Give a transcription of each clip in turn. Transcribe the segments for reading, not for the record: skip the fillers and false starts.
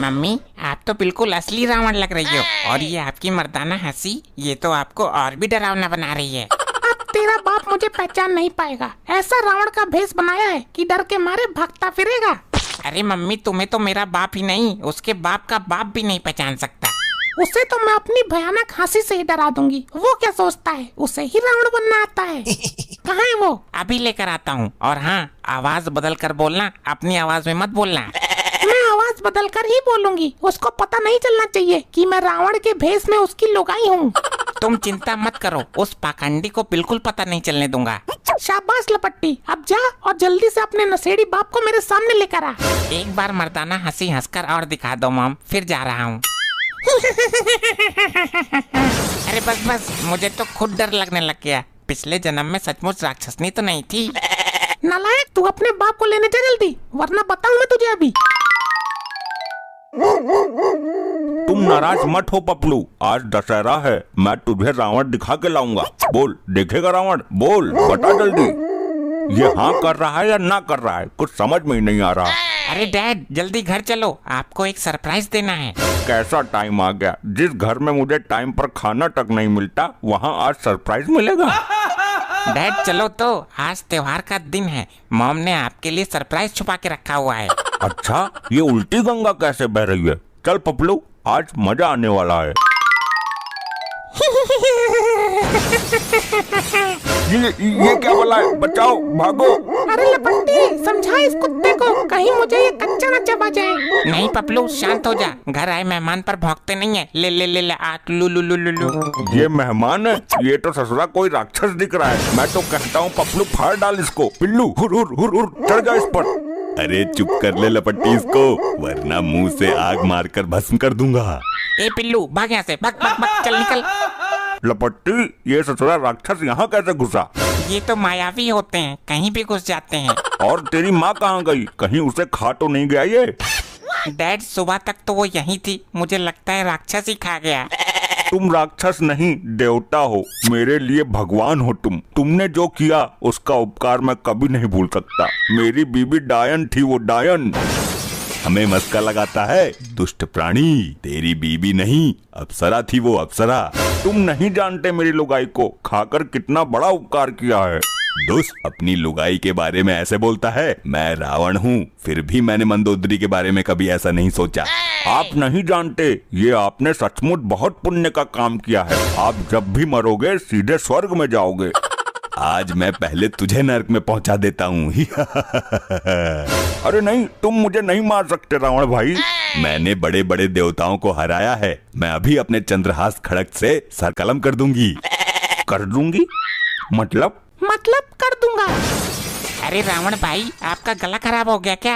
Mummy, आप तो बिल्कुल असली रावण लग रही हो, और ये आपकी मर्दाना हंसी, ये तो आपको और भी डरावना बना रही है। अब तेरा बाप मुझे पहचान नहीं पाएगा। ऐसा रावण का भेष बनाया है कि डर के मारे भागता फिरेगा। अरे मम्मी, तुम्हें तो मेरा बाप ही नहीं, उसके बाप का बाप भी नहीं पहचान सकता। उसे तो मैं अपनी भयानक हंसी से ही डरा दूंगी। वो क्या सोचता है, उसे ही रावण बनना आता है। कहाँ है वो? अभी लेकर आता हूँ। और हाँ, आवाज बदल कर बोलना, अपनी आवाज में मत बोलना। मैं आवाज बदल कर ही बोलूंगी। उसको पता नहीं चलना चाहिए कि मैं रावण के भेष में उसकी लुगाई हूँ। तुम चिंता मत करो, उस पाखंडी को बिल्कुल पता नहीं चलने दूंगा। शाबाश लपट्टी, अब जा और जल्दी से अपने नशेड़ी बाप को मेरे सामने लेकर आ। एक बार मर्दाना हंसी हंसकर और दिखा दो मॉम, फिर जा रहा हूँ। अरे बस बस, मुझे तो खुद डर लगने लग गया। पिछले जन्म में सचमुच राक्षसनी तो नहीं थी। नालायक, तू अपने बाप को लेने जा जल्दी, वरना बताऊं मैं तुझे अभी। तुम नाराज मत हो पपलू, आज दशहरा है, मैं तुझे रावण दिखा के लाऊंगा। बोल, देखेगा रावण? बोल, बता जल्दी। ये हाँ कर रहा है या ना कर रहा है, कुछ समझ में ही नहीं आ रहा। अरे डैड, जल्दी घर चलो, आपको एक सरप्राइज देना है। कैसा टाइम आ गया, जिस घर में मुझे टाइम पर खाना तक नहीं मिलता, वहाँ आज सरप्राइज मिलेगा। डैड चलो तो, आज त्योहार का दिन है, मॉम ने आपके लिए सरप्राइज छुपा के रखा हुआ है। अच्छा, ये उल्टी गंगा कैसे बह रही है? चल पपलू, आज मजा आने वाला है। ये क्या बोला है? बचाओ, भागो। अरे लपट्टी, समझा इस कुत्ते को, कहीं मुझे ये कच्चा न चबा जाए। नहीं पपलू, शांत हो जा, घर आए मेहमान पर भौंकते नहीं है। ले ले ले ले, आट लू लू लू लू लू। ये मेहमान है? ये तो ससुरा कोई राक्षस दिख रहा है। मैं तो कहता हूँ पपलू, फाड़ डाल इसको। पिल्लू, हुर हुर हुर हुर, चढ़ जा इस पर। अरे चुप कर ले लपट्टी इसको, वरना मुंह से आग मारकर भस्म कर दूंगा। ए पिल्लू, भाग यहाँ से, भाग भाग भाग, चल निकल। लपट्टी, ये ससुरा राक्षस यहाँ कैसे घुसा? ये तो मायावी होते हैं, कहीं भी घुस जाते हैं। और तेरी माँ कहाँ गई? कहीं उसे खा तो नहीं गया ये? डैड, सुबह तक तो वो यहीं थी, मुझे लगता है राक्षस ही खा गया। तुम राक्षस नहीं, देवता हो, मेरे लिए भगवान हो तुम। तुमने जो किया उसका उपकार मैं कभी नहीं भूल सकता। मेरी बीबी डायन थी, वो डायन। हमें मस्का लगाता है, दुष्ट प्राणी। तेरी बीबी नहीं, अप्सरा थी वो, अप्सरा। तुम नहीं जानते मेरी लुगाई को, खाकर कितना बड़ा उपकार किया है। दोस्त अपनी लुगाई के बारे में ऐसे बोलता है? मैं रावण हूँ, फिर भी मैंने मंदोदरी के बारे में कभी ऐसा नहीं सोचा। आप नहीं जानते, ये आपने सचमुच बहुत पुण्य का काम किया है। आप जब भी मरोगे सीधे स्वर्ग में जाओगे। आज मैं पहले तुझे नरक में पहुंचा देता हूँ। अरे नहीं, तुम मुझे नहीं मार सकते रावण भाई। मैंने बड़े बड़े देवताओं को हराया है, मैं अभी अपने चंद्रहास खड़ग से सर कलम कर दूंगी। कर दूंगी? मतलब कर दूंगा। अरे रावण भाई, आपका गला खराब हो गया क्या?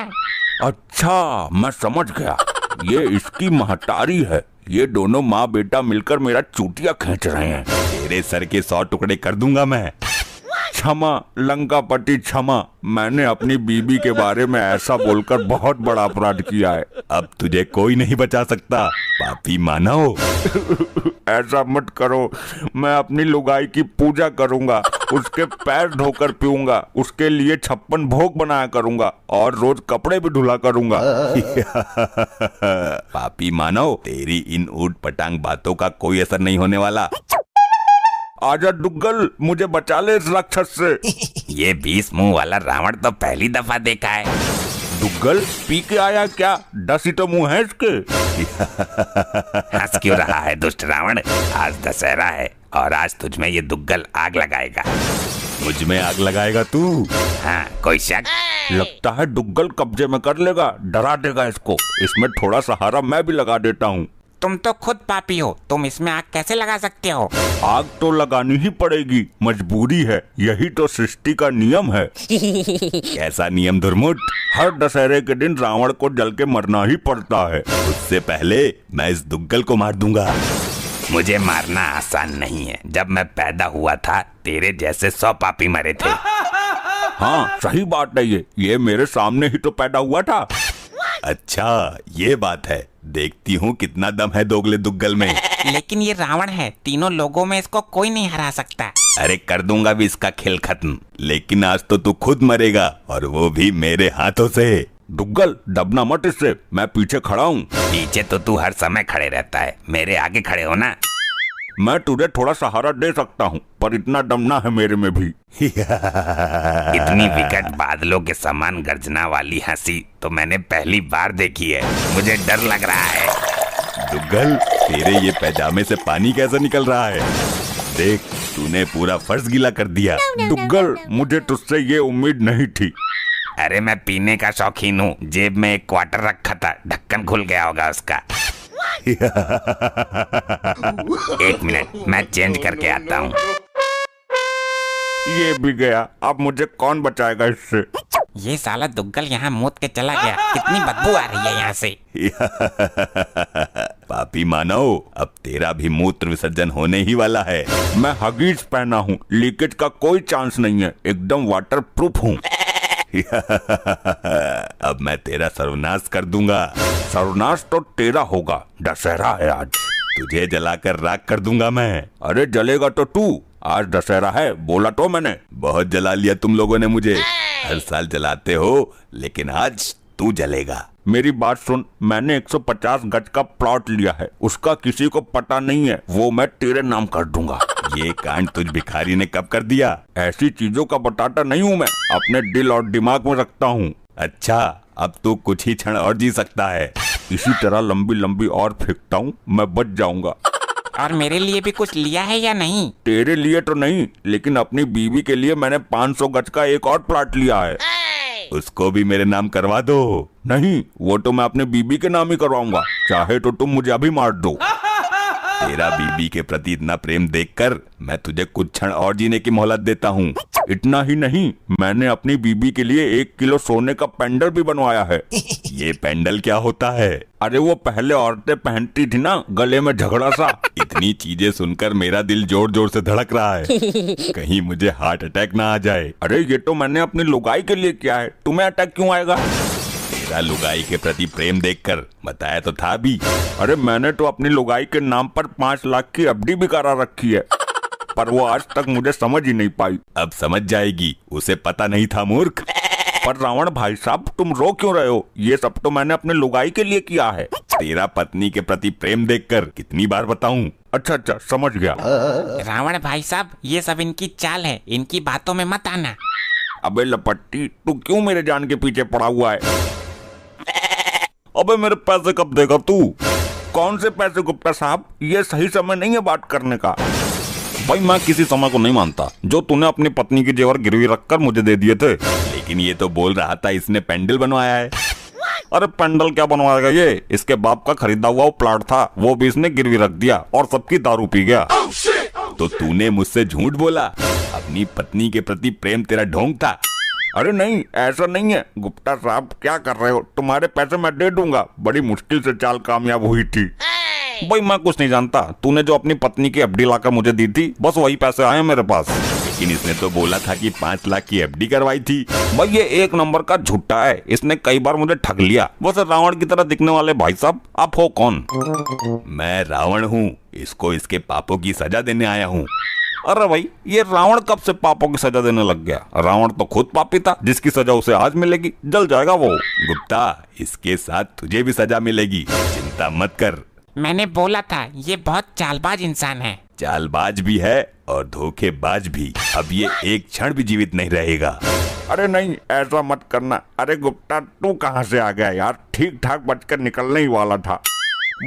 अच्छा, मैं समझ गया, ये इसकी महतारी है। ये दोनों माँ बेटा मिलकर मेरा चूतिया खींच रहे हैं। तेरे सर के 100 टुकड़े कर दूंगा मैं। क्षमा लंकापति, क्षमा। मैंने अपनी बीबी के बारे में ऐसा बोलकर बहुत बड़ा अपराध किया है। अब तुझे कोई नहीं बचा सकता, पापी मानव। ऐसा मत करो, मैं अपनी लुगाई की पूजा करूंगा, उसके पैर धोकर पीऊंगा, उसके लिए 56 भोग बनाया करूंगा और रोज कपड़े भी धुला करूंगा। पापी मानव, तेरी इन ऊट पटांग बातों का कोई असर नहीं होने वाला। आजा दुग्गल, मुझे बचा ले इस राक्षस से। ये 20 मुंह वाला रावण तो पहली दफा देखा है। दुग्गल पी के आया क्या? 10 ही तो मुंह है इसके। हंस क्यों रहा है दुष्ट रावण? आज दशहरा है और आज तुझ में ये दुग्गल आग लगाएगा। मुझ में आग लगाएगा तू? हाँ, कोई शक? लगता है दुग्गल कब्जे में कर लेगा, डरा देगा इसको। इसमें थोड़ा सहारा मैं भी लगा देता हूँ। तुम तो खुद पापी हो, तुम इसमें आग कैसे लगा सकते हो? आग तो लगानी ही पड़ेगी, मजबूरी है, यही तो सृष्टि का नियम है। कैसा नियम दुर्मुट? हर दशहरे के दिन रावण को जल के मरना ही पड़ता है। उससे पहले मैं इस दुग्गल को मार दूंगा। मुझे मारना आसान नहीं है। जब मैं पैदा हुआ था, तेरे जैसे 100 पापी मरे थे। हाँ सही बात है, ये मेरे सामने ही तो पैदा हुआ था। अच्छा ये बात है, देखती हूँ कितना दम है दोगले दुग्गल में। लेकिन ये रावण है, तीनों लोगों में इसको कोई नहीं हरा सकता। अरे कर दूंगा भी इसका खेल खत्म, लेकिन आज तो तू खुद मरेगा, और वो भी मेरे हाथों से। दुग्गल दबना मत इससे, मैं पीछे खड़ा हूँ। पीछे तो तू हर समय खड़े रहता है, मेरे आगे खड़े हो ना। मैं तुझे थोड़ा सहारा दे सकता हूँ, पर इतना दम ना है मेरे में भी। इतनी विकट बादलों के समान गर्जना वाली हंसी तो मैंने पहली बार देखी है, मुझे डर लग रहा है। दुग्गल, तेरे ये पैजामे से पानी कैसे निकल रहा है? देख, तूने पूरा फर्श गीला कर दिया। दुग्गल, मुझे तुझसे ये उम्मीद नहीं थी। अरे मैं पीने का शौकीन हूँ, जेब में एक क्वार्टर रखा था, ढक्कन खुल गया होगा उसका। एक मिनट, मैं चेंज करके आता हूँ। ये भी गया, अब मुझे कौन बचाएगा इससे? ये साला दुग्गल यहाँ मूत के चला गया, कितनी बदबू आ रही है यहाँ से। पापी मानव, अब तेरा भी मूत्र विसर्जन होने ही वाला है। मैं हगीज पहना हूँ, लीकेज का कोई चांस नहीं है, एकदम वाटर प्रूफ हूँ। अब मैं तेरा सर्वनाश कर दूंगा। सर्वनाश तो तेरा होगा, दशहरा है आज। तुझे जलाकर राख कर दूंगा मैं। अरे जलेगा तो तू, आज दशहरा है, बोला तो मैंने। बहुत जला लिया तुम लोगों ने मुझे, हर साल जलाते हो, लेकिन आज तू जलेगा। मेरी बात सुन, मैंने 150 गज का प्लॉट लिया है, उसका किसी को पता नहीं है, वो मैं तेरे नाम कर दूंगा। ये कांड तुझ भिखारी ने कब कर दिया? ऐसी चीजों का बताता नहीं हूँ मैं, अपने दिल और दिमाग में रखता हूँ। अच्छा, अब तू कुछ ही क्षण और जी सकता है। इसी तरह लंबी लंबी और फेंकता हूँ, मैं बच जाऊंगा। और मेरे लिए भी कुछ लिया है या नहीं? तेरे लिए तो नहीं, लेकिन अपनी बीवी के लिए मैंने 500 गज का एक और प्लॉट लिया है। उसको भी मेरे नाम करवा दो। नहीं, वो तो मैं अपने बीबी के नाम ही करवाऊंगा, चाहे तो तुम मुझे अभी मार दो। तेरा बीबी के प्रति इतना प्रेम देखकर मैं तुझे कुछ क्षण और जीने की मोहलत देता हूँ। इतना ही नहीं, मैंने अपनी बीबी के लिए 1 किलो सोने का पेंडल भी बनवाया है। ये पेंडल क्या होता है? अरे वो पहले औरतें पहनती थी ना, गले में झगड़ा सा। इतनी चीजें सुनकर मेरा दिल जोर जोर से धड़क रहा है, कहीं मुझे हार्ट अटैक ना आ जाए। अरे ये तो मैंने अपनी लुगाई के लिए किया है, तुम्हें अटैक क्यों आएगा? तेरा लुगाई के प्रति प्रेम देखकर बताया तो था भी। अरे मैंने तो अपनी लुगाई के नाम पर 5 लाख की एफडी भी करा रखी है, पर वो आज तक मुझे समझ ही नहीं पाई। अब समझ जाएगी, उसे पता नहीं था मूर्ख। पर रावण भाई साहब, तुम रो क्यों रहे हो? ये सब तो मैंने अपने लुगाई के लिए किया है। तेरा पत्नी के प्रति प्रेम देखकर कितनी बार बताऊं? अच्छा अच्छा, समझ गया। रावण भाई साहब, ये सब इनकी चाल है, इनकी बातों में मत आना। अबे लपट्टी, तू क्यों मेरे जान के पीछे पड़ा हुआ है? अबे मेरे पैसे कब देगा तू? कौन से पैसे गुप्ता साहब? ये सही समय नहीं है बात करने का। भाई मैं किसी समय को नहीं मानता, जो तूने अपनी पत्नी की जेवर गिरवी रखकर मुझे दे दिए थे। लेकिन ये तो बोल रहा था इसने पेंडल बनवाया है। अरे पेंडल क्या बनवाएगा ये? इसके बाप का खरीदा हुआ वो प्लाट था, वो भी इसने गिरवी रख दिया और सबकी दारू पी गया। तो तूने मुझसे झूठ बोला? अपनी पत्नी के प्रति प्रेम तेरा ढोंग था। अरे नहीं, ऐसा नहीं है गुप्ता साहब, क्या कर रहे हो? तुम्हारे पैसे मैं दे दूंगा, बड़ी मुश्किल से चाल कामयाब हुई थी। भाई मैं कुछ नहीं जानता, तूने जो अपनी पत्नी की एफडी लाकर मुझे दी थी, बस वही पैसे आए मेरे पास। लेकिन इसने तो बोला था कि 5 लाख की एफडी करवाई थी। भाई ये एक नंबर का झूठा है, इसने कई बार मुझे ठग लिया। वैसे रावण की तरह दिखने वाले भाई साहब, आप हो कौन? मैं रावण हूँ, इसको इसके पापों की सजा देने आया हूँ। अरे भाई, ये रावण कब से पापों की सजा देने लग गया? रावण तो खुद पापी था, जिसकी सजा उसे आज मिलेगी, जल जाएगा वो। गुप्ता, इसके साथ तुझे भी सजा मिलेगी, चिंता मत कर। मैंने बोला था, ये बहुत चालबाज इंसान है। चालबाज भी है और धोखेबाज भी। अब ये एक क्षण भी जीवित नहीं रहेगा। अरे नहीं, ऐसा मत करना। अरे गुप्ता, तू कहाँ से आ गया यार? ठीक ठाक बचकर निकलने ही वाला था।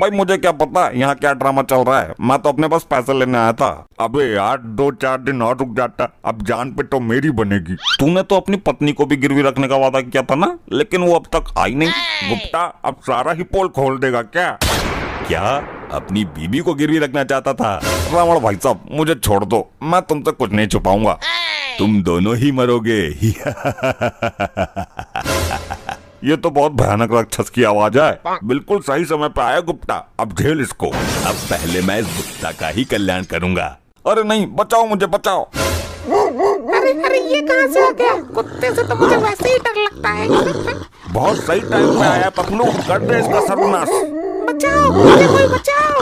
भाई मुझे क्या पता यहाँ क्या ड्रामा चल रहा है, मैं तो अपने पास पैसे लेने आया था। अबे यार, 2-4 दिन और रुक जाता, अब जान पे तो मेरी बनेगी। तूने तो अपनी पत्नी को भी गिरवी रखने का वादा किया था ना, लेकिन वो अब तक आई नहीं। गुप्ता अब सारा ही पोल खोल देगा क्या? क्या अपनी बीबी को गिरवी रखना चाहता था? रावण भाई साहब, मुझे छोड़ दो, मैं तुमसे कुछ नहीं छुपाऊंगा। तुम दोनों ही मरोगे। ये तो बहुत भयानक राक्षस की आवाज है। बिल्कुल सही समय पे आया गुप्ता, अब झेल इसको। अब पहले मैं इस गुप्ता का ही कल्याण करूंगा। अरे नहीं, बचाओ मुझे, बचाओ। अरे अरे, ये कहाँ से आ गया? कुत्ते से तो मुझे वैसे ही डर लगता है। बहुत सही टाइम पे आया पतलू, कर दे इसका सर्वनाश। बचाओ मुझे, कोई बचाओ।